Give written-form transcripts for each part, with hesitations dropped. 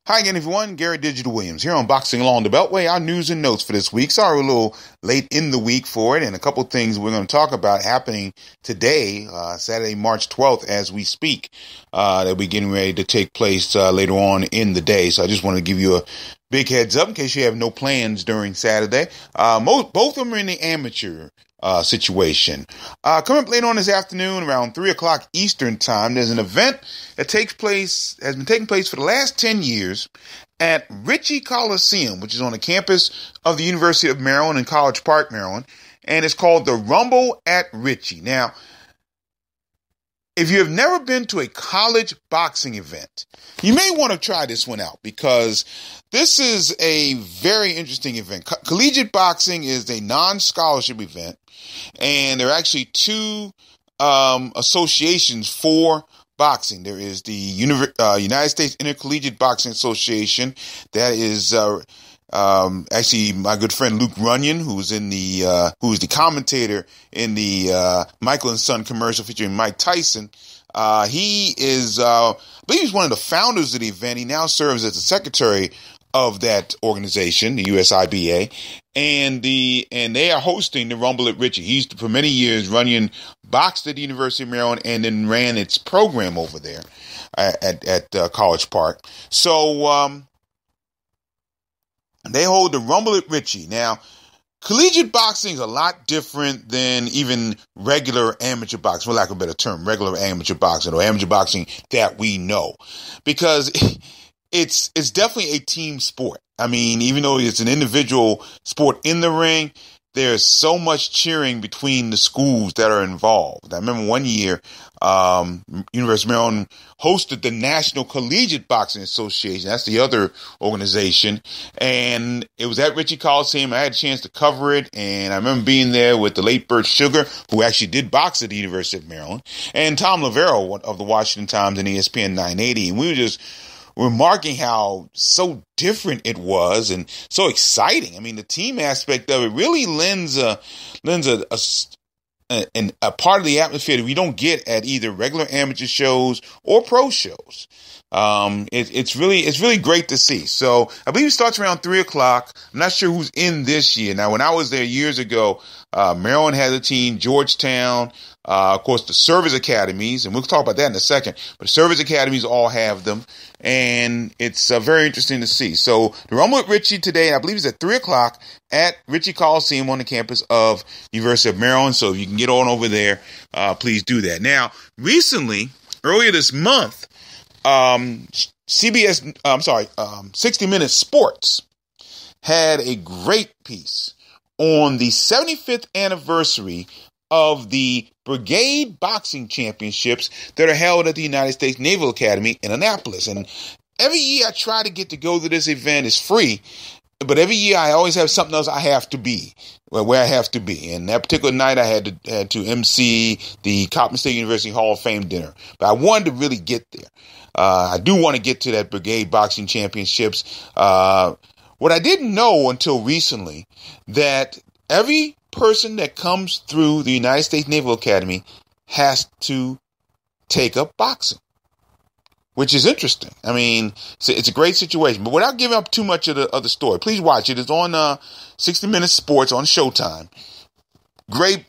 Hi again, everyone. Gary Digital Williams here on Boxing Along the Beltway. Our news and notes for this week. Sorry, we're a little late in the week for it, and a couple things we're going to talk about happening today, Saturday, March 12th, as we speak. They'll be getting ready to take place later on in the day. So I just wanted to give you a big heads up in case you have no plans during Saturday. Both of them are in the amateur situation. Coming up later on this afternoon around 3 o'clock Eastern time, there's an event that has been taking place for the last 10 years at Ritchie Coliseum, which is on the campus of the University of Maryland in College Park, Maryland, and it's called the Rumble at Ritchie. Now, if you have never been to a college boxing event, you may want to try this one out because this is a very interesting event. Collegiate boxing is a non-scholarship event, and there are actually two associations for boxing. There is the United States Intercollegiate Boxing Association. That is actually my good friend Luke Runyon, who's the commentator in the Michael and Son commercial featuring Mike Tyson. He is, I believe he's one of the founders of the event. He now serves as the secretary of that organization, the USIBA, and they are hosting the Rumble at Ritchie. He's, for many years, Runyon boxed at the University of Maryland and then ran its program over there at College Park. So they hold the Rumble at Ritchie. Now, collegiate boxing is a lot different than even regular amateur boxing, for lack of a better term, regular amateur boxing or amateur boxing that we know, because it's definitely a team sport. I mean, even though it's an individual sport in the ring, there's so much cheering between the schools that are involved. I remember one year, University of Maryland hosted the National Collegiate Boxing Association. That's the other organization. And it was at Ritchie Coliseum. I had a chance to cover it. And I remember being there with the late Bert Sugar, who actually did box at the University of Maryland, and Tom Lavero of the Washington Times and ESPN 980. And we were just remarking how so different it was and so exciting. I mean, the team aspect of it really lends a part of the atmosphere that we don't get at either regular amateur shows or pro shows. It's really great to see. So I believe it starts around 3 o'clock. I'm not sure who's in this year. Now, when I was there years ago, Maryland has a team, Georgetown, of course, the service academies, and we'll talk about that in a second, but the service academies all have them, and it's very interesting to see. So the Rumble at Ritchie today, I believe, is at 3 o'clock at Ritchie Coliseum on the campus of University of Maryland. So if you can get on over there, please do that. Now, recently, earlier this month, 60 Minutes Sports had a great piece on the 75th anniversary of the Brigade Boxing Championships that are held at the United States Naval Academy in Annapolis. And every year I try to get to go to this event. It's free, but every year I always have something else I have to be, where I have to be. And that particular night I had to MC the Coppin State University Hall of Fame dinner. But I wanted to really get there. I do want to get to that Brigade Boxing Championships. What I didn't know until recently, that every person that comes through the United States Naval Academy has to take up boxing, which is interesting. I mean, it's a great situation. But without giving up too much of the story, please watch it. It's on 60 Minutes Sports on Showtime. Great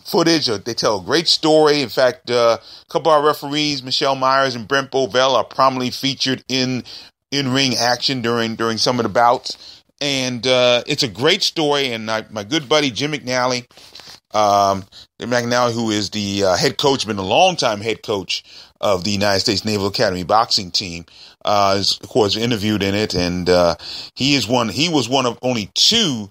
footage. They tell a great story. In fact, a couple of our referees, Michelle Myers and Brent Bovell, are prominently featured in ring action during some of the bouts. And it's a great story. And my good buddy Jim McNally, who is the head coach, been a long-time head coach of the United States Naval Academy boxing team, is, of course, interviewed in it. And he was one of only two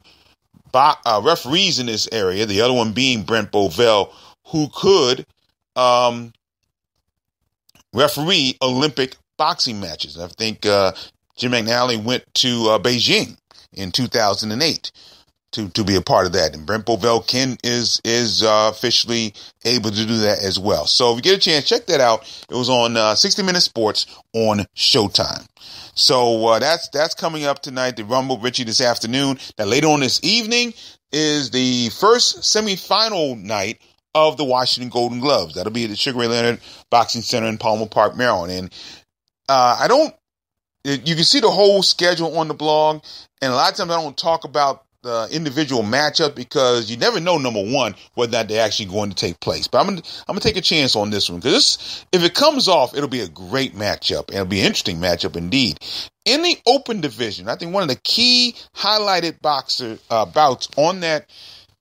referees in this area, the other one being Brent Bovell, who could referee Olympic boxing matches. I think Jim McNally went to Beijing in 2008 to be a part of that, and Brent Bovell is officially able to do that as well. So if you get a chance, check that out. It was on 60 Minutes Sports on Showtime. So that's coming up tonight, the Rumble Ritchie this afternoon. Now later on this evening is the first semifinal night of the Washington Golden Gloves. That'll be at the Sugar Ray Leonard Boxing Center in Palmer Park, Maryland. And I don't you can see the whole schedule on the blog, and a lot of times I don't talk about the individual matchup because you never know, number one, whether or not they're actually going to take place. But I'm gonna take a chance on this one because if it comes off, it'll be a great matchup and it'll be an interesting matchup indeed. In the open division, I think one of the key highlighted bouts on that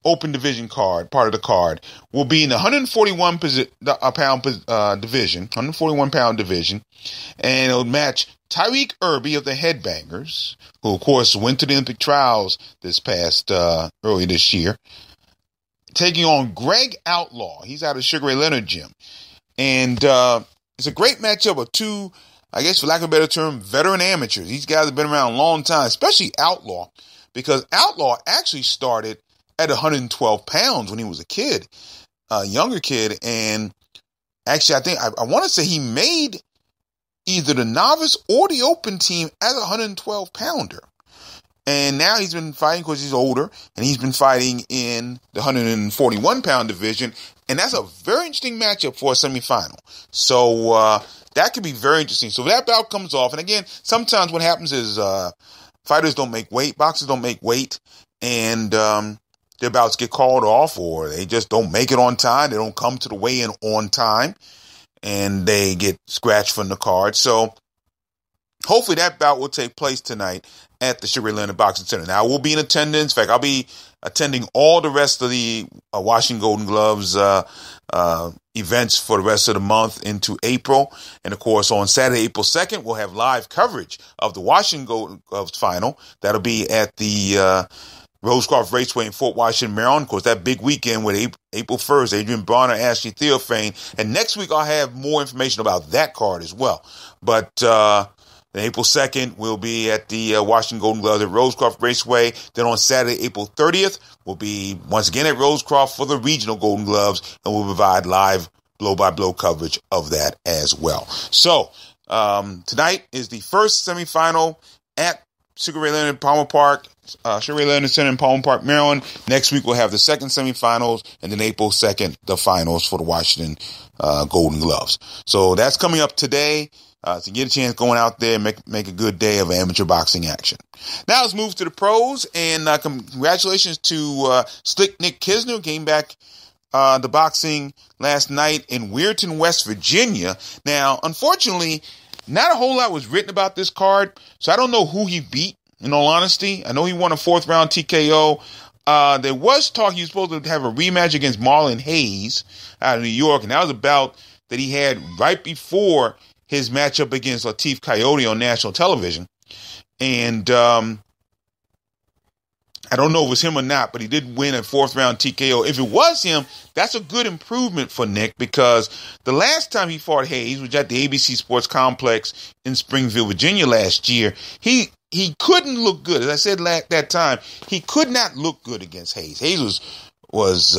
open division card, part of the card, will be in the 141 pound division, 141 pound division, and it'll match Tyreek Irby of the Headbangers, who of course went to the Olympic trials this past earlier this year, taking on Greg Outlaw. He's out of Sugar Ray Leonard gym, and it's a great matchup of two, I guess for lack of a better term, veteran amateurs. These guys have been around a long time, especially Outlaw, because Outlaw actually started at 112 pounds when he was a kid, a younger kid. And actually, I think I want to say he made either the novice or the open team as a 112 pounder. And now he's been fighting because he's older, and he's been fighting in the 141 pound division. And that's a very interesting matchup for a semifinal. So that could be very interesting. So if that bout comes off, and again, sometimes what happens is fighters don't make weight, boxers don't make weight, and their bouts get called off, or they just don't make it on time. They don't come to the weigh-in on time, and they get scratched from the card. So hopefully that bout will take place tonight at the Sugar Ray Leonard Boxing Center. Now, I will be in attendance. In fact, I'll be attending all the rest of the Washington Golden Gloves events for the rest of the month into April. And, of course, on Saturday, April 2nd, we'll have live coverage of the Washington Golden Gloves final. That'll be at the Rosecroft Raceway in Fort Washington, Maryland. Of course, that big weekend with April 1st, Adrian Bronner, Ashley Theophane. And next week, I'll have more information about that card as well. But April 2nd, we'll be at the Washington Golden Gloves at Rosecroft Raceway. Then on Saturday, April 30th, we'll be once again at Rosecroft for the regional Golden Gloves, and we'll provide live blow-by-blow coverage of that as well. So tonight is the first semifinal at Sugar Ray Leonard Palmer Park, Sugar Ray Leonard Center in Palmer Park, Maryland. Next week, we'll have the second semifinals, and then April 2nd, the finals for the Washington Golden Gloves. So that's coming up today. So get a chance going out there and make a good day of amateur boxing action. Now let's move to the pros, and congratulations to Slick Nick Kisner, who came back the boxing last night in Weirton, West Virginia. Now, unfortunately, not a whole lot was written about this card, so I don't know who he beat, in all honesty. I know he won a fourth round TKO. There was talk he was supposed to have a rematch against Marlon Hayes out of New York, and that was a bout that he had right before his matchup against Latif Coyote on national television. And I don't know if it was him or not, but he did win a fourth round TKO. If it was him, that's a good improvement for Nick, because the last time he fought Hayes was at the ABC Sports Complex in Springfield, Virginia last year. He couldn't look good. As I said that time, he could not look good against Hayes. Hayes was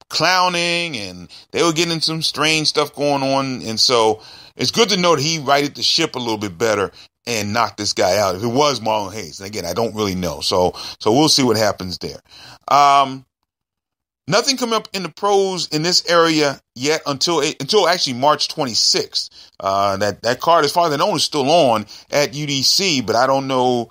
clowning, and they were getting some strange stuff going on. And so it's good to know that he righted the ship a little bit better and knocked this guy out. If it was Marlon Hayes, and again, I don't really know. So we'll see what happens there. Nothing coming up in the pros in this area yet until actually March 26th. That card, as far as I know, is still on at UDC, but I don't know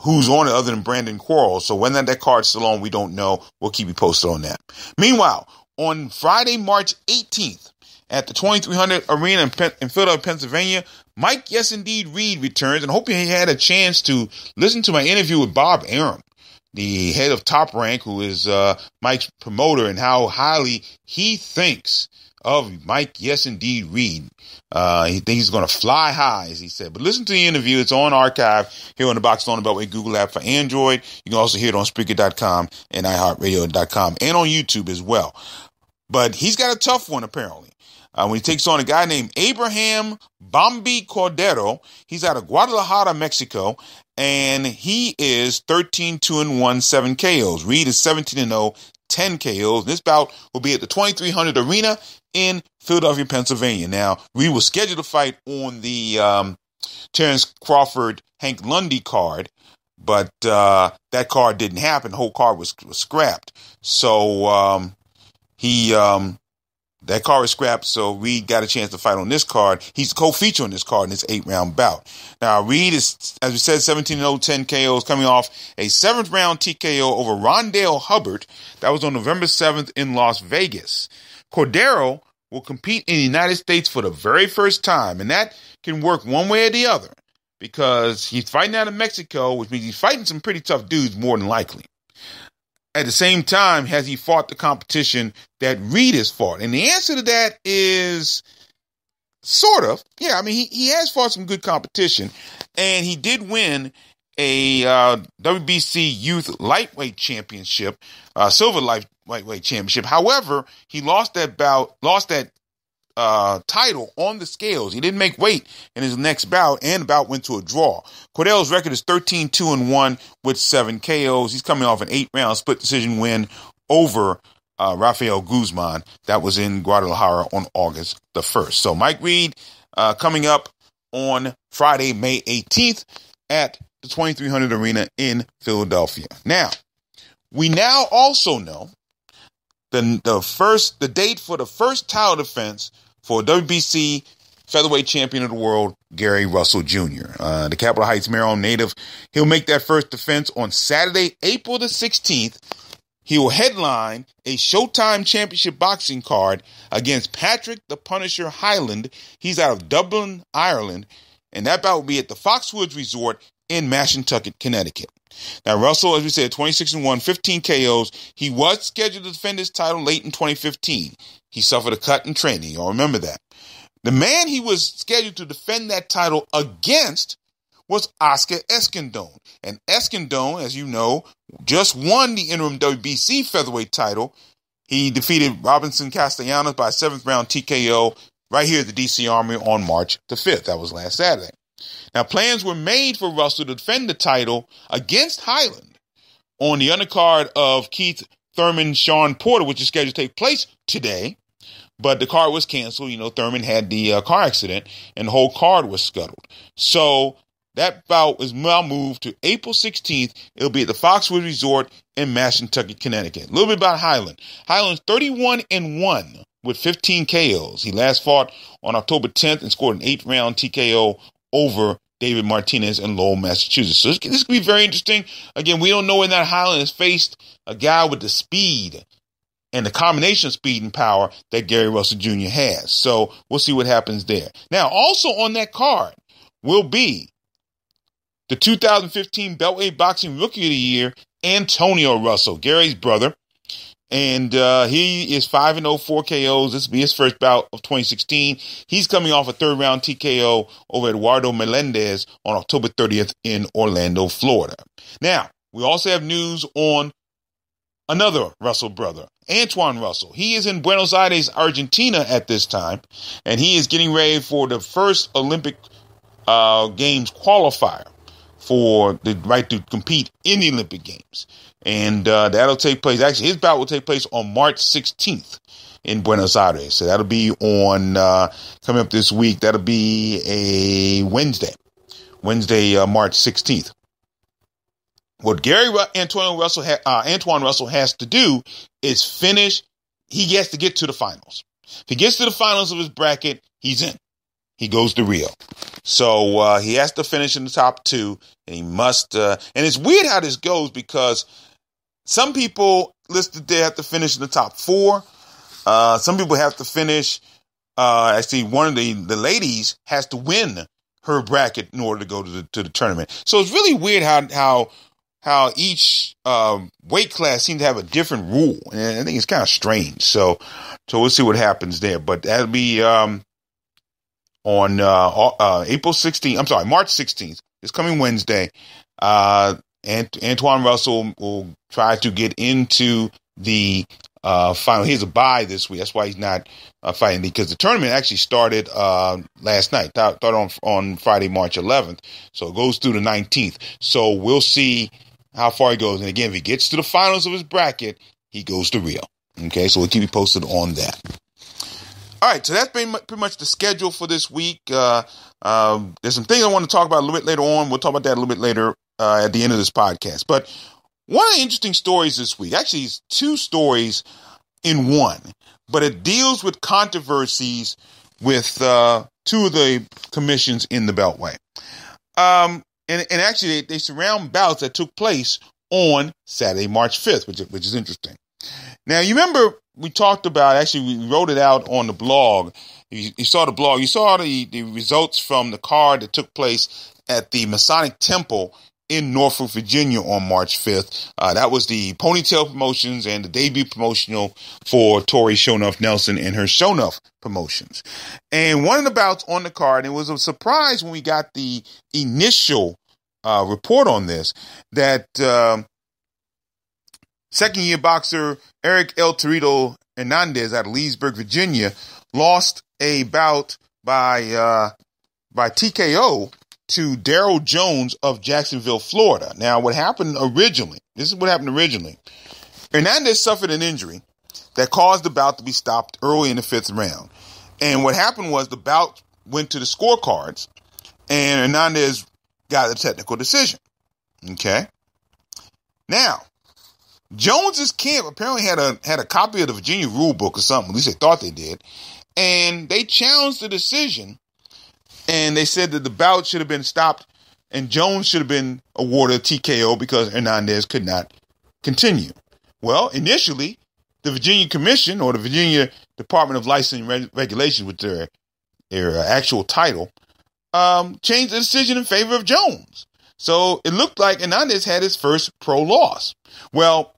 who's on it other than Brandon Quarles. So when that card's still on, we don't know. We'll keep you posted on that. Meanwhile, on Friday, March 18th, at the 2300 Arena in Philadelphia, Pennsylvania, Mike Yes Indeed Reed returns, and I hope you had a chance to listen to my interview with Bob Arum, the head of Top Rank, who is Mike's promoter, and how highly he thinks of Mike Yes Indeed Reed. He thinks he's going to fly high, as he said. But listen to the interview. It's on archive here on the Boxing on the Beltway Google app for Android. You can also hear it on Spreaker.com and iHeartRadio.com and on YouTube as well. But he's got a tough one, apparently. When he takes on a guy named Abraham Bambi Cordero. He's out of Guadalajara, Mexico, and he is 13-2-1, 7 KOs. Reed is 17-0, 10 KOs. This bout will be at the 2300 Arena in Philadelphia, Pennsylvania. Now, Reed was scheduled to fight on the Terrence Crawford, Hank Lundy card, but that card didn't happen. The whole card was scrapped. So he That card was scrapped, so Reed got a chance to fight on this card. He's the co-feature on this card in this 8-round bout. Now, Reed is, as we said, 17-0, 10 KOs, coming off a 7th-round TKO over Rondale Hubbard. That was on November 7th in Las Vegas. Cordero will compete in the United States for the very first time, and that can work one way or the other because he's fighting out of Mexico, which means he's fighting some pretty tough dudes more than likely. At the same time, has he fought the competition that Reed has fought? And the answer to that is sort of. Yeah, I mean, he has fought some good competition, and he did win a WBC Youth Lightweight Championship, Silver Lightweight Championship. However, he lost that title on the scales. He didn't make weight in his next bout, and the bout went to a draw. Cordero's record is 13-2-1 with 7 KOs. He's coming off an 8-round split decision win over Rafael Guzman. That was in Guadalajara on August the 1st. So Mike Reed coming up on Friday, May 18th at the 2300 Arena in Philadelphia. Now, we now also know the date for the first title defense for WBC featherweight champion of the world, Gary Russell Jr., the Capitol Heights, Maryland native. He'll make that first defense on Saturday, April the 16th. He will headline a Showtime Championship boxing card against Patrick the Punisher Hyland. He's out of Dublin, Ireland, and that bout will be at the Foxwoods Resort in Mashantucket, Connecticut. Now, Russell, as we said, 26-1, 15 KOs. He was scheduled to defend his title late in 2015. He suffered a cut in training. Y'all remember that. The man he was scheduled to defend that title against was Oscar Escandón. And Escandón, as you know, just won the interim WBC featherweight title. He defeated Robinson Castellanos by a 7th-round TKO right here at the DC Armory on March the 5th. That was last Saturday. Now, plans were made for Russell to defend the title against Hyland on the undercard of Keith Thurman, Sean Porter, which is scheduled to take place today. But the card was canceled. You know, Thurman had the car accident, and the whole card was scuttled. So that bout is now moved to April 16th. It'll be at the Foxwoods Resort in Mashantucket, Connecticut. A little bit about Hyland. Hyland's 31-1 with 15 KOs. He last fought on October 10th and scored an 8-round TKO over David Martinez in Lowell, Massachusetts. So this could be very interesting. Again, we don't know when that Hyland has faced a guy with the speed and the combination of speed and power that Gary Russell Jr. has. So we'll see what happens there. Now, also on that card will be the 2015 Beltway Boxing Rookie of the Year, Antonio Russell, Gary's brother. And he is 5-0, 4 KOs. This will be his first bout of 2016. He's coming off a 3rd-round TKO over Eduardo Melendez on October 30th in Orlando, Florida. Now, we also have news on another Russell brother, Antoine Russell. He is in Buenos Aires, Argentina at this time, and he is getting ready for the first Olympic Games qualifier for the right to compete in the Olympic Games. And that'll take place. Actually, his bout will take place on March 16th in Buenos Aires. So that'll be on coming up this week. That'll be a Wednesday, March 16th. What Antoine Russell has to do is finish. He has to get to the finals. If he gets to the finals of his bracket, he's in. He goes to Rio. So he has to finish in the top 2, and he must. And it's weird how this goes because some people listed they have to finish in the top 4. Some people have to finish. Actually, one of the ladies has to win her bracket in order to go to the tournament. So it's really weird how each weight class seems to have a different rule, and I think it's kind of strange. So we'll see what happens there. But that'll be on April 16th. I'm sorry, March 16th. It's coming Wednesday. Antoine Russell will try to get into the final. He has a bye this week. That's why he's not fighting, because the tournament actually started last night. Started on Friday, March 11th. So it goes through the 19th. So we'll see how far he goes. And again, if he gets to the finals of his bracket, he goes to Rio. Okay, so we'll keep you posted on that. All right, so that's been pretty much the schedule for this week. There's some things I want to talk about a little bit later on. We'll talk about that a little bit later at the end of this podcast. But one of the interesting stories this week, actually it's 2 stories in one. but it deals with controversies with two of the commissions in the Beltway. And actually, they surround bouts that took place on Saturday, March 5th, which is interesting. Now, you remember we talked about, actually, we wrote it out on the blog. You saw the blog. You saw the results from the card that took place at the Masonic Temple in Norfolk, Virginia on March 5th. That was the Ponytail Promotions and the debut promotional for Tori Shonuff Nelson and her Shonuff Promotions. And one of the bouts on the card, it was a surprise when we got the initial report on this, that second-year boxer Eric El Torito Hernandez out of Leesburg, Virginia, lost a bout by TKO to Daryl Jones of Jacksonville, Florida. Now, this is what happened originally. Hernandez suffered an injury that caused the bout to be stopped early in the 5th round. And what happened was the bout went to the scorecards, and Hernandez got a technical decision. Okay? Now, Jones's camp apparently had a copy of the Virginia rule book or something. At least they thought they did. And they challenged the decision, and they said that the bout should have been stopped and Jones should have been awarded a TKO because Hernandez could not continue. Well, initially, the Virginia Commission, or the Virginia Department of Licensing Regulations, with their actual title, changed the decision in favor of Jones. So it looked like Hernandez had his first pro loss. Well,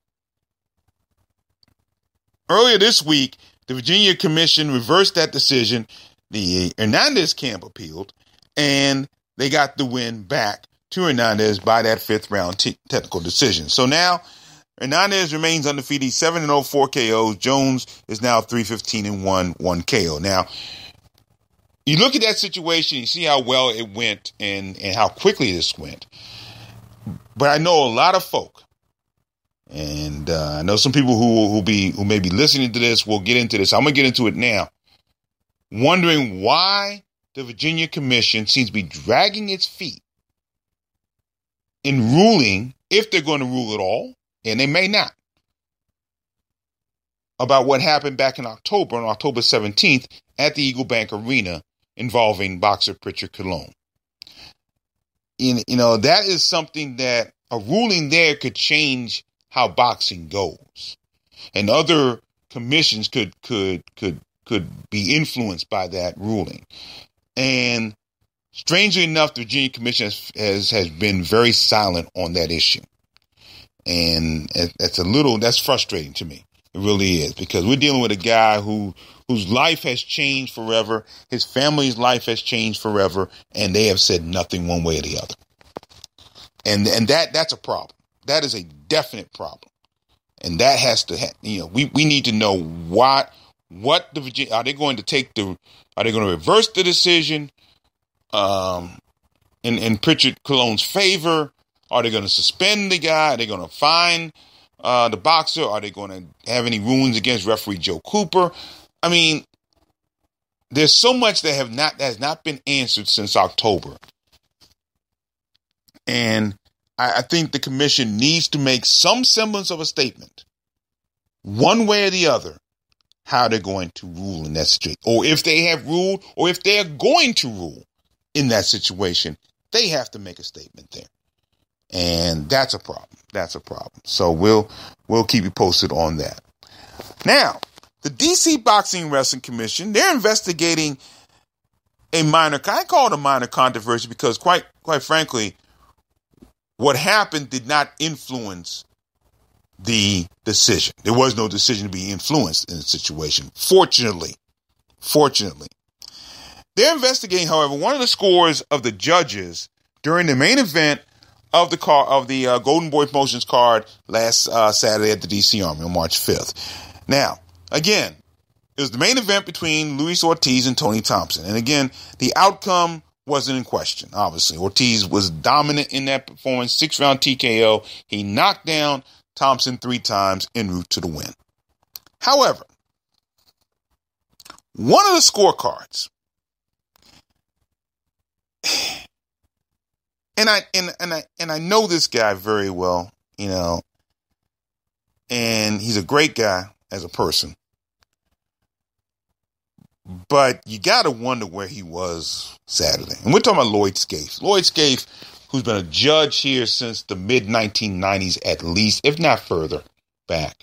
earlier this week, the Virginia Commission reversed that decision. The Hernandez camp appealed, and they got the win back to Hernandez by that 5th round technical decision. So now Hernandez remains undefeated, 7-0, 4 KOs. Jones is now 3-15-1, 1 KO. Now, you look at that situation, you see how well it went and how quickly this went. But I know a lot of folk, and I know some people who may be listening to this will get into this. I'm going to get into it now. Wondering why the Virginia Commission seems to be dragging its feet in ruling, if they're going to rule at all, and they may not, about what happened back in October, on October 17th, at the Eagle Bank Arena involving boxer Pritchard Colon. That is something that a ruling there could change how boxing goes. And other commissions could be influenced by that ruling. And strangely enough, the Virginia Commission has been very silent on that issue. And that's frustrating to me. It really is, because we're dealing with a guy whose life has changed forever. His family's life has changed forever, and they have said nothing one way or the other. And that's a problem. That is a definite problem. And that has to, we need to know what the Virginia, are they going to reverse the decision in Pritchard Colon's favor? Are they going to suspend the guy? Are they going to fine the boxer? Are they going to have any rulings against referee Joe Cooper? I mean, there's so much that has not been answered since October. And I think the commission needs to make some semblance of a statement, one way or the other, how they're going to rule in that situation. Or if they have ruled, or if they're going to rule in that situation, they have to make a statement there. And that's a problem. That's a problem. So we'll keep you posted on that. Now, the DC Boxing Wrestling Commission, they're investigating I call it a minor controversy because quite frankly, what happened did not influence the decision. There was no decision to be influenced in the situation. Fortunately. They're investigating, however, one of the scores of the judges during the main event of the Golden Boy Promotions card last Saturday at the DC Army on March 5th. Now, again, it was the main event between Luis Ortiz and Tony Thompson. And again, the outcome wasn't in question, obviously. Ortiz was dominant in that performance, 6-round TKO. He knocked down Thompson 3 times en route to the win. However, one of the scorecards, and I know this guy very well, and he's a great guy as a person. But you got to wonder where he was Saturday. And we're talking about Lloyd Scaife. Lloyd Scaife, who's been a judge here since the mid-1990s at least, if not further back.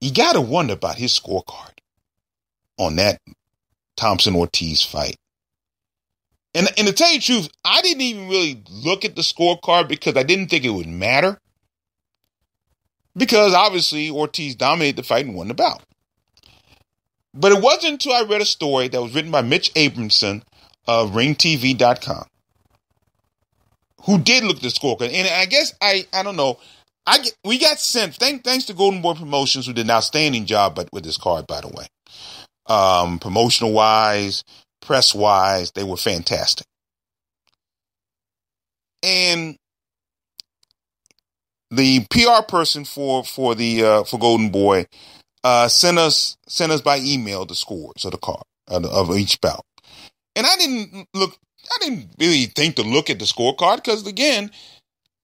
You got to wonder about his scorecard on that Thompson-Ortiz fight. And to tell you the truth, I didn't even really look at the scorecard because I didn't think it would matter. Because obviously Ortiz dominated the fight and won the bout. But it wasn't until I read a story that was written by Mitch Abramson of RingTV.com, who did look at the scorecard. And I guess, I don't know, we got sent, thanks to Golden Boy Promotions, who did an outstanding job with this card, by the way. Promotional-wise, press-wise, they were fantastic. And the PR person for Golden Boy sent us by email the scores of the card of each bout. And I didn't really think to look at the scorecard because, again,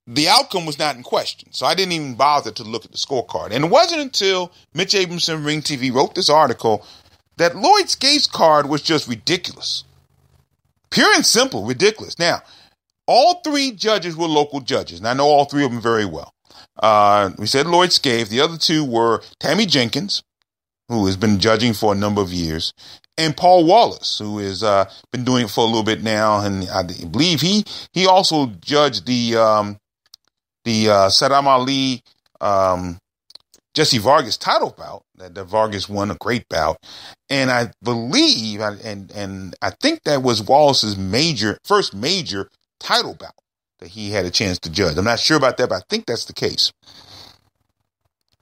the outcome was not in question. So I didn't even bother to look at the scorecard. And it wasn't until Mitch Abramson, Ring TV, wrote this article that Lloyd Scaife's card was just ridiculous. Pure and simple, ridiculous. Now, all three judges were local judges, and I know all three of them very well. We said Lloyd Scaife. The other two were Tammy Jenkins, who has been judging for a number of years, and Paul Wallace, who has been doing it for a little bit now. And I believe he also judged the Saddam Ali Jesse Vargas title bout that Vargas won, a great bout. And I believe, and I think that was Wallace's first major title bout that he had a chance to judge. I'm not sure about that, but I think that's the case.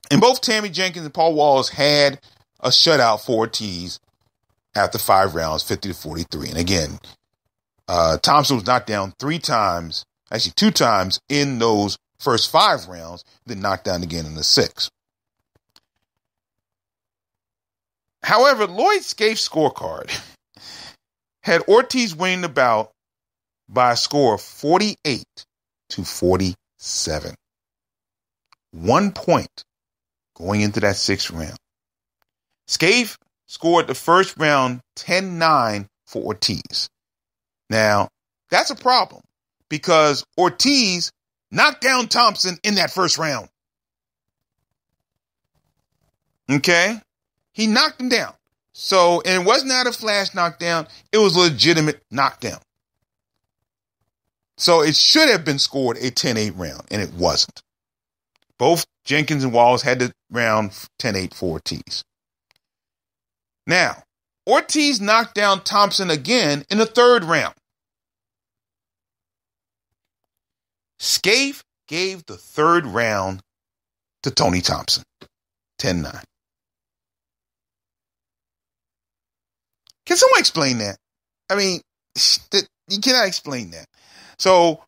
And both Tammy Jenkins and Paul Wallace had a shutout for Ortiz after 5 rounds, 50-43. And again, Thompson was knocked down 2 times in those first 5 rounds, then knocked down again in the 6th. However, Lloyd Scaife's scorecard had Ortiz winning the bout by a score of 48-47. 1 point going into that 6th round. Scaife scored the first round 10-9 for Ortiz. Now, that's a problem because Ortiz knocked down Thompson in that first round. Okay? He knocked him down. So, and it was not a flash knockdown. It was a legitimate knockdown. So it should have been scored a 10-8 round, and it wasn't. Both Jenkins and Wallace had the round 10-8 for Ortiz. Now, Ortiz knocked down Thompson again in the 3rd round. Scaife gave the 3rd round to Tony Thompson, 10-9. Can someone explain that? I mean, you cannot explain that. So,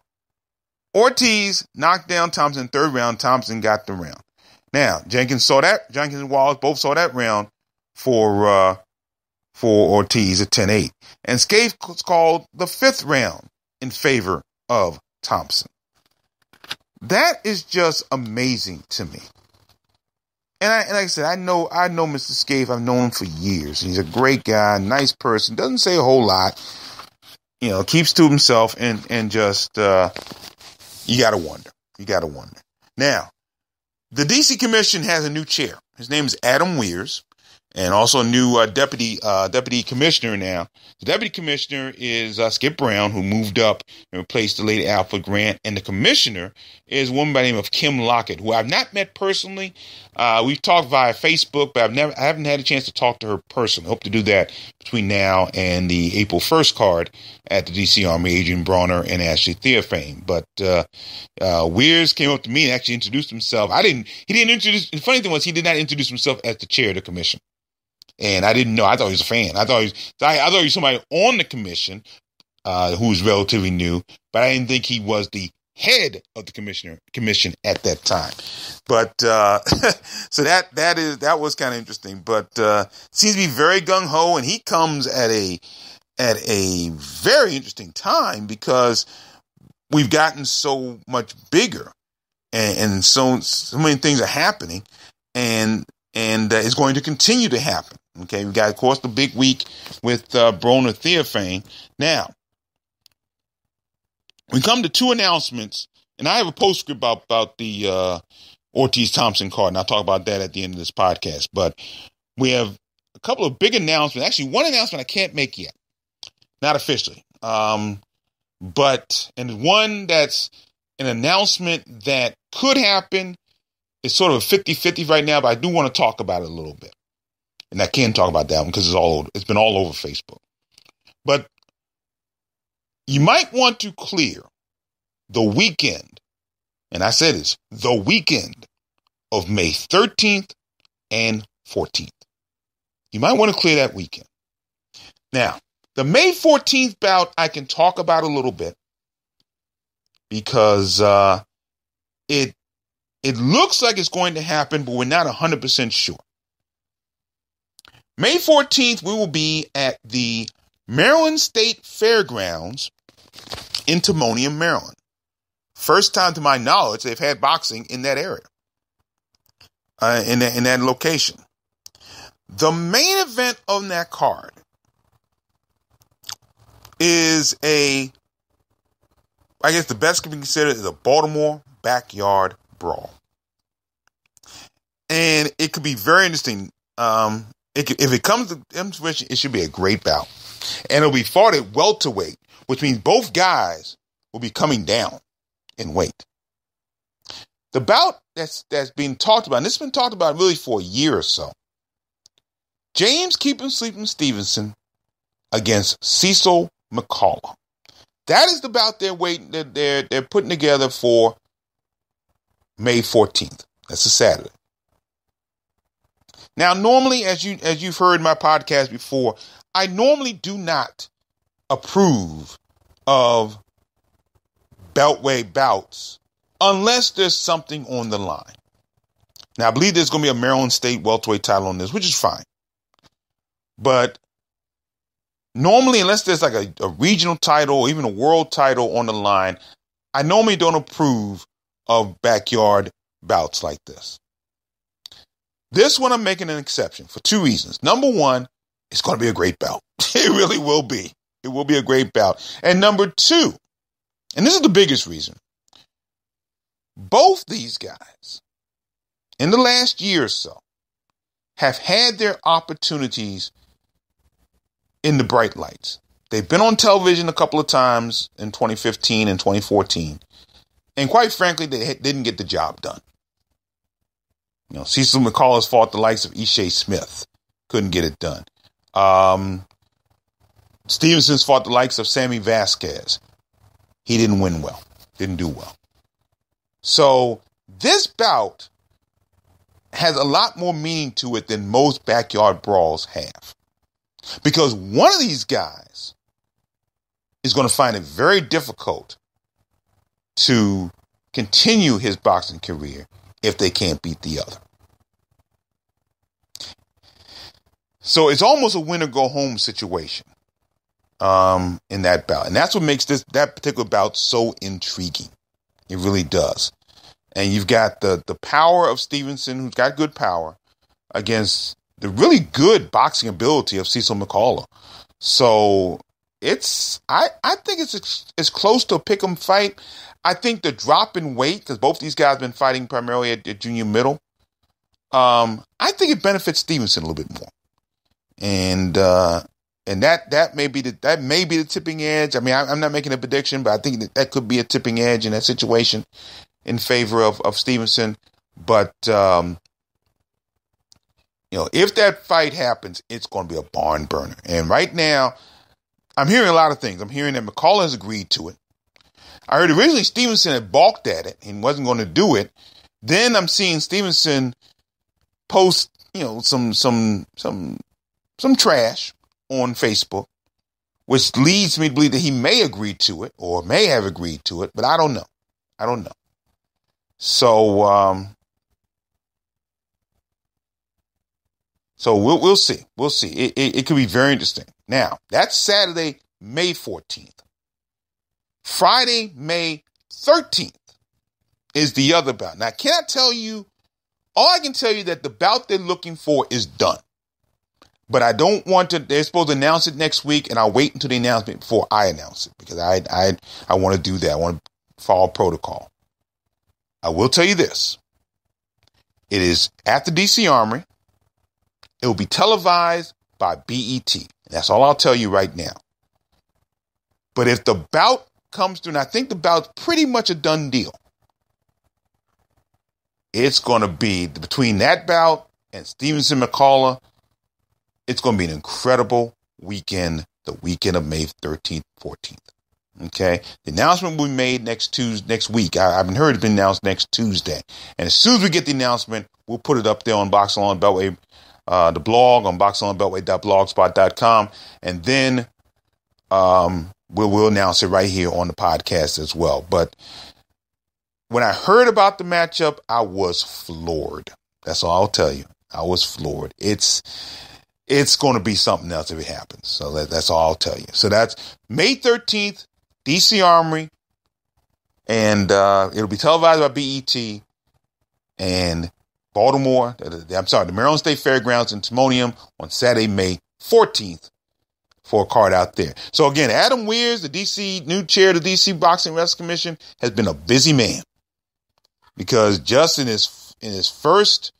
Ortiz knocked down Thompson in the 3rd round. Thompson got the round. Now, Jenkins and Wallace both saw that round for Ortiz at 10-8. And Scaife called the 5th round in favor of Thompson. That is just amazing to me. And like I said, I know Mr. Scaife. I've known him for years. He's a great guy, nice person. Doesn't say a whole lot. You know, keeps to himself and just, you got to wonder. Now, the DC Commission has a new chair. His name is Adam Weirs, and also a new deputy commissioner now. The deputy commissioner is Skip Brown, who moved up and replaced the late Alfred Grant. And the commissioner is a woman by the name of Kim Lockett, who I've not met personally. We've talked via Facebook, but I haven't had a chance to talk to her personally. Hope to do that between now and the April 1st card at the DC Army, Adrian Bronner and Ashley Theophane. But Weirs came up to me and actually introduced himself. The funny thing was he did not introduce himself as the chair of the commission. And I didn't know. I thought he was a fan. I thought he was somebody on the commission who was relatively new, but I didn't think he was the head of the commission at that time. But so that was kind of interesting. But seems to be very gung ho, and he comes at a very interesting time because we've gotten so much bigger, and so many things are happening, and it's going to continue to happen. Okay, we got, of course, the big week with Broner Theophane. Now, we come to two announcements, and I have a postscript about the Ortiz Thompson card, and I'll talk about that at the end of this podcast. But we have a couple of big announcements. Actually, one announcement I can't make yet, not officially. And one that's an announcement that could happen. It's sort of a 50-50 right now, but I do want to talk about it a little bit. And I can talk about that one because it's been all over Facebook. But you might want to clear the weekend, and I said it's the weekend of May 13th and 14th. You might want to clear that weekend. Now, the May 14th bout I can talk about a little bit because it looks like it's going to happen, but we're not 100% sure. May 14th, we will be at the Maryland State Fairgrounds in Timonium, Maryland. First time, to my knowledge, they've had boxing in that area, in that location. The main event on that card is I guess the best can be considered is a Baltimore backyard brawl. And it could be very interesting. If it comes to fruition, it should be a great bout. And it'll be fought at welterweight, which means both guys will be coming down in weight. The bout that's being talked about, and it's been talked about really for a year or so. James Keep 'em Sleeping Stevenson against Cecil McCullough. That is the bout they're putting together for May 14th. That's a Saturday. Now, normally, as you've heard my podcast before, I normally do not approve of Beltway bouts unless there's something on the line. Now, I believe there's going to be a Maryland State welterweight title on this, which is fine. But normally, unless there's like a regional title or even a world title on the line, I normally don't approve of backyard bouts like this. This one I'm making an exception for two reasons. Number one, it's going to be a great bout. It really will be. It will be a great bout. And number two, and this is the biggest reason, both these guys in the last year or so have had their opportunities in the bright lights. They've been on television a couple of times in 2015 and 2014. And quite frankly, they didn't get the job done. You know, Cecil McCullough has fought the likes of Ishe Smith. Couldn't get it done. Stevenson's fought the likes of Sammy Vasquez. He didn't win well. Didn't do well. So this bout has a lot more meaning to it than most backyard brawls have. Because one of these guys is going to find it very difficult to continue his boxing career if they can't beat the other. So it's almost a win or go home situation in that bout. And that's what makes that particular bout so intriguing. It really does. And you've got the power of Stevenson, who's got good power, against the really good boxing ability of Cecil McCullough. So I think it's as close to a pick'em fight. I think the drop in weight, because both these guys have been fighting primarily at junior middle, I think it benefits Stevenson a little bit more. And that may be the tipping edge. I mean, I'm not making a prediction, but I think that could be a tipping edge in that situation in favor of Stevenson. But if that fight happens, it's going to be a barn burner. And right now, I'm hearing a lot of things. I'm hearing that McCullough has agreed to it. I heard originally Stevenson had balked at it and wasn't going to do it. Then I'm seeing Stevenson post, some trash on Facebook, which leads me to believe that he may agree to it or may have agreed to it, but I don't know. So, we'll see. We'll see. It could be very interesting. Now, that's Saturday, May 14th. Friday, May 13th is the other bout. Now, all I can tell you that the bout they're looking for is done. But I don't want to. They're supposed to announce it next week, and I'll wait until the announcement before I announce it because I want to do that. I want to follow protocol. I will tell you this: it is at the DC Armory. It will be televised by BET. That's all I'll tell you right now. But if the bout comes through, and I think the bout's pretty much a done deal, it's going to be between that bout and Stevenson McCullough. It's going to be an incredible weekend, the weekend of May 13th, 14th. Okay. The announcement will be made next week. I haven't heard it's been announced next Tuesday. And as soon as we get the announcement, we'll put it up there on Boxing on Beltway, the blog on boxingonbeltway.blogspot.com. And then, we'll announce it right here on the podcast as well. But when I heard about the matchup, I was floored. That's all I'll tell you. I was floored. It's going to be something else if it happens. So that's all I'll tell you. So that's May 13th, DC Armory. And it'll be televised by BET. And Baltimore, the Maryland State Fairgrounds in Timonium on Saturday, May 14th for a card out there. So again, Adam Weirs, the new chair of the DC Boxing Wrestling Commission, has been a busy man. Because just in his first,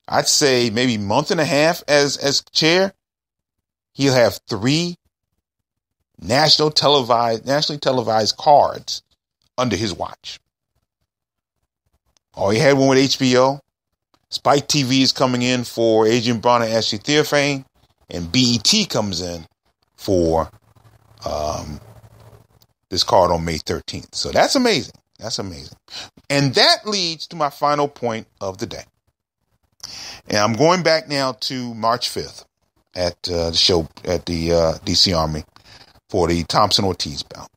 I'd say maybe month and a half as chair, he'll have 3 nationally televised cards under his watch. Oh, he had one with HBO. Spike TV is coming in for Adrian Broner and Ashley Theophane, and BET comes in for this card on May 13th. So that's amazing. That's amazing. And that leads to my final point of the day. And I'm going back now to March 5th at the show at the DC Army for the Thompson Ortiz bout.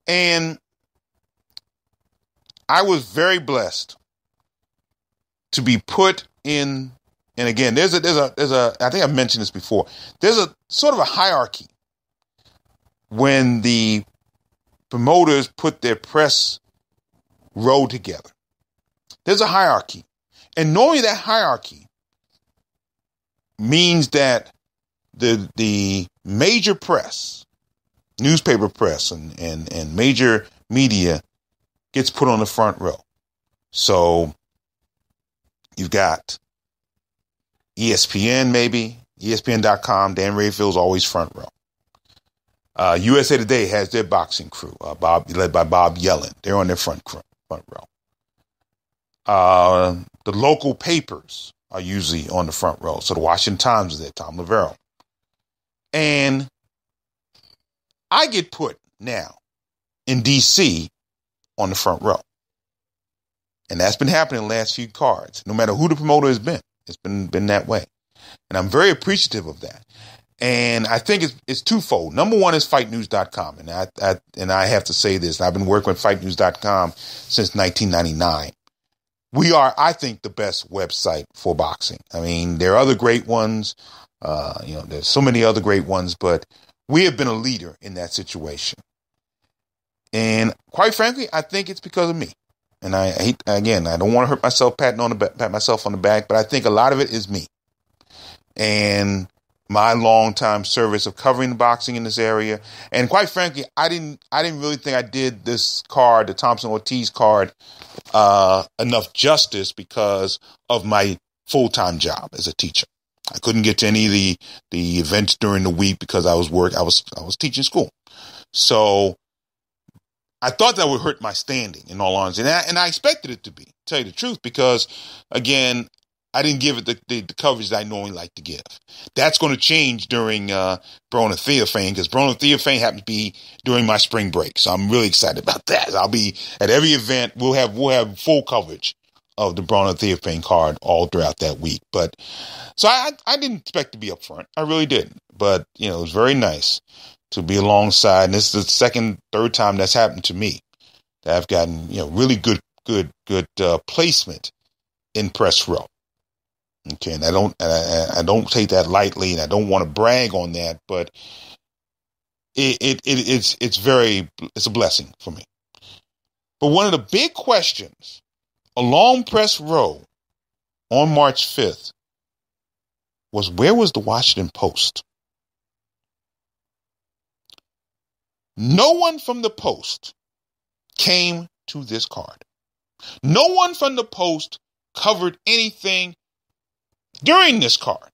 And I was very blessed to be put in. And again, there's a, I think I've mentioned this before. There's a sort of a hierarchy when the promoters put their press row together. There's a hierarchy. And knowing that hierarchy means that the major press, newspaper press and major media gets put on the front row. So you've got ESPN, maybe, ESPN.com, Dan Rayfield's always front row. USA Today has their boxing crew, led by Bob Yellen. They're on their front row. The local papers are usually on the front row. So the Washington Times is there, Tom Lavero. And I get put now in D.C. on the front row. And that's been happening in the last few cards. No matter who the promoter has been, it's been that way. And I'm very appreciative of that. And I think it's twofold. Number one is fightnews.com. And I have to say this. I've been working with fightnews.com since 1999. We are, I think, the best website for boxing. I mean, there are other great ones. There's so many other great ones, but we have been a leader in that situation. And quite frankly, I think it's because of me. And I don't want to hurt myself, pat myself on the back, but I think a lot of it is me. And my long-time service of covering the boxing in this area. And quite frankly, I didn't really think I did this card, the Thompson Ortiz card, enough justice because of my full-time job as a teacher. I couldn't get to any of the events during the week because I was teaching school. So I thought that would hurt my standing, in all honesty. And I expected it to be, to tell you the truth, because again, I didn't give it the coverage that I normally like to give. That's going to change during Broner Theophane, because Broner Theophane happens to be during my spring break. So I'm really excited about that. I'll be at every event. We'll have full coverage of the Broner Theophane card all throughout that week. But so I didn't expect to be up front. I really didn't. But it was very nice to be alongside. And this is the third time that's happened to me, that I've gotten really good placement in press row. Okay, and I don't take that lightly, and I don't want to brag on that, but it's a blessing for me. But one of the big questions along press row on March 5th was, where was the Washington Post? No one from the Post came to this card. No one from the Post covered anything during this card,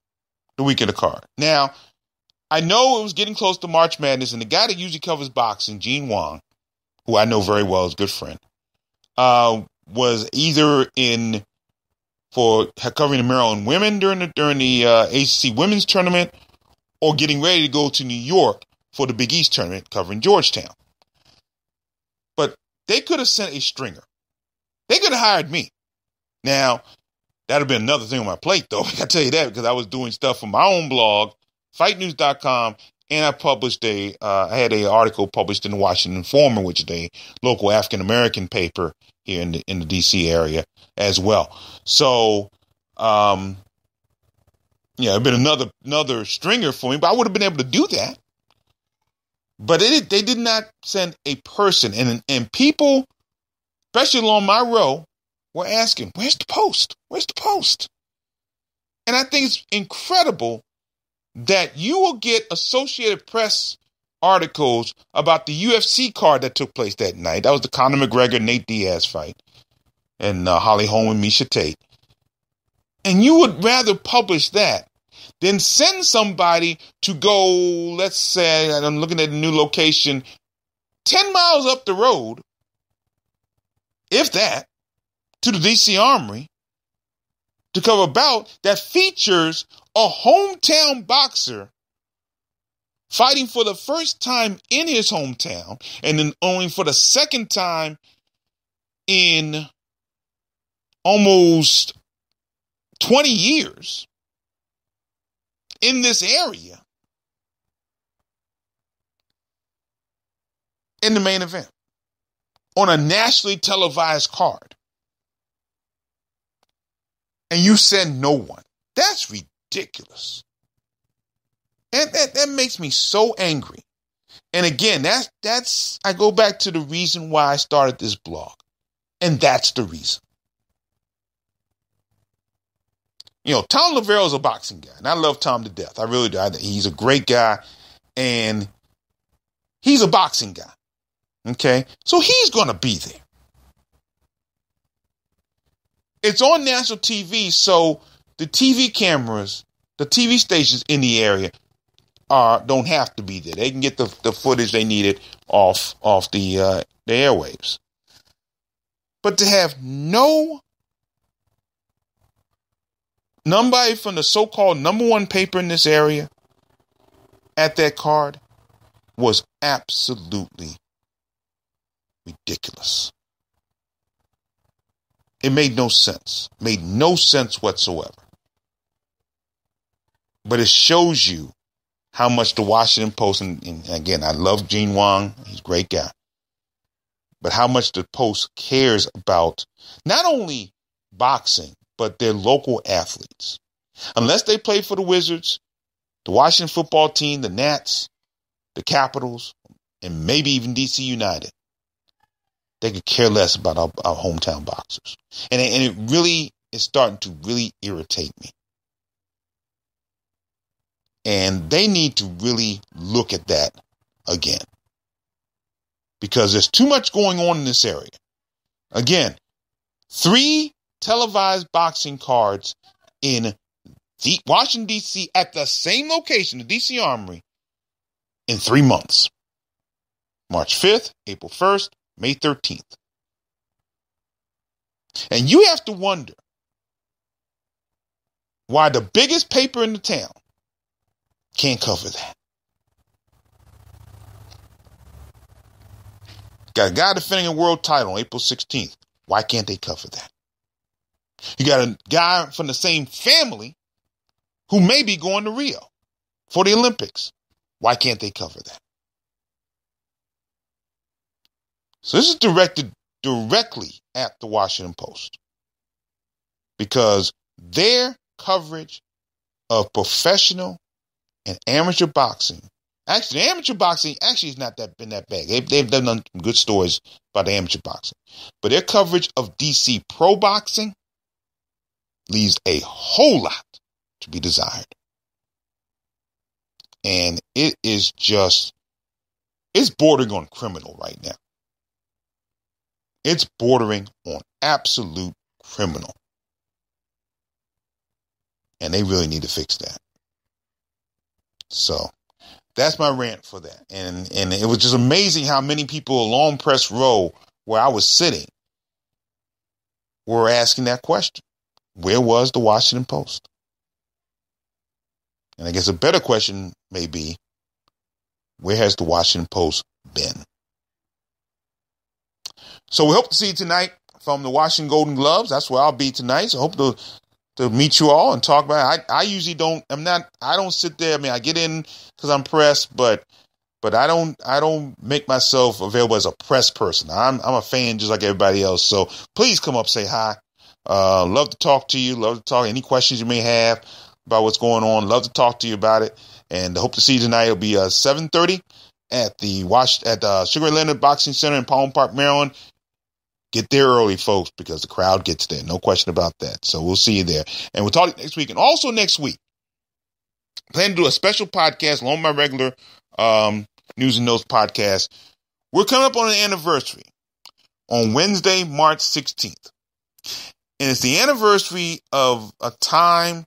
the week of the card. Now, I know it was getting close to March Madness, and the guy that usually covers boxing, Gene Wong, who I know very well, is a good friend, was either covering the Maryland women during the ACC women's tournament, or getting ready to go to New York for the Big East tournament covering Georgetown. But they could have sent a stringer. They could have hired me. Now, that would have been another thing on my plate, though. I can tell you that, because I was doing stuff for my own blog, fightnews.com, and I had an article published in the Washington Informer, which is a local African-American paper here in the D.C. area as well. So, it'd been another stringer for me, but I would have been able to do that. But they did not send a person, and people, especially along my row, were asking, "Where's the Post? Where's the Post?" And I think it's incredible that you will get Associated Press articles about the UFC card that took place that night. That was the Conor McGregor-Nate Diaz fight, and Holly Holm and Miesha Tate. And you would rather publish that than send somebody to go, let's say, and I'm looking at a new location, 10 miles up the road, if that, to the D.C. Armory to cover a bout that features a hometown boxer fighting for the first time in his hometown, and then only for the second time in almost 20 years in this area, in the main event, on a nationally televised card. And you send no one. That's ridiculous. And that makes me so angry. And again, that's I go back to the reason why I started this blog. And that's the reason. Tom Lavero is a boxing guy, and I love Tom to death. I really do. He's a great guy, and he's a boxing guy. Okay? So he's going to be there. It's on national TV, so the TV cameras, the TV stations in the area don't have to be there. They can get the footage they needed off the airwaves. But to have nobody from the so-called number one paper in this area at that card was absolutely ridiculous. It made no sense. Made no sense whatsoever. But it shows you how much the Washington Post, and again, I love Gene Wong. He's a great guy. But how much the Post cares about not only boxing, but their local athletes. Unless they play for the Wizards, the Washington football team, the Nats, the Capitals, and maybe even DC United, they could care less about our hometown boxers. And it really is starting to really irritate me. And they need to really look at that again. Because there's too much going on in this area. Again, 3 televised boxing cards in Washington, D.C. at the same location, the D.C. Armory, in 3 months. March 5th, April 1st, May 13th. And you have to wonder why the biggest paper in the town can't cover that. Got a guy defending a world title on April 16th. Why can't they cover that? You got a guy from the same family who may be going to Rio for the Olympics. Why can't they cover that? So this is directed directly at the Washington Post, because their coverage of professional and amateur boxing, actually amateur boxing actually has not been that bad. They've done some good stories about the amateur boxing, but their coverage of DC pro boxing leaves a whole lot to be desired. And it is just, it's bordering on criminal right now. It's bordering on absolute criminal. And they really need to fix that. So that's my rant for that. And it was just amazing how many people along press row where I was sitting were asking that question. Where was the Washington Post? And I guess a better question may be, where has the Washington Post been? So we hope to see you tonight from the Washington Golden Gloves. That's where I'll be tonight. So I hope to meet you all and talk about it. I usually don't sit there. I mean, I get in because I'm pressed, but I don't make myself available as a press person. I'm a fan just like everybody else. So please come up, say hi. Love to talk to you. Love to talk. Any questions you may have about what's going on. Love to talk to you about it. And hope to see you tonight. It'll be 7:30 at the Sugar Leonard Boxing Center in Palm Park, Maryland. Get there early, folks, because the crowd gets there. No question about that. So we'll see you there. And we'll talk next week. And also next week, I plan to do a special podcast along my regular News and Notes podcast. We're coming up on an anniversary on Wednesday, March 16th. And it's the anniversary of a time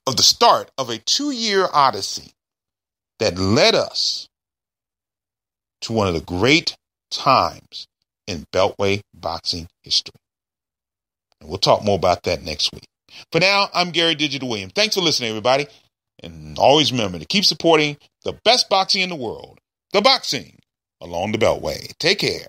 of the start of a 2-year odyssey that led us to one of the great times in Beltway boxing history. And we'll talk more about that next week. For now, I'm Gary Digital Williams. Thanks for listening, everybody. And always remember to keep supporting the best boxing in the world, the boxing along the Beltway. Take care.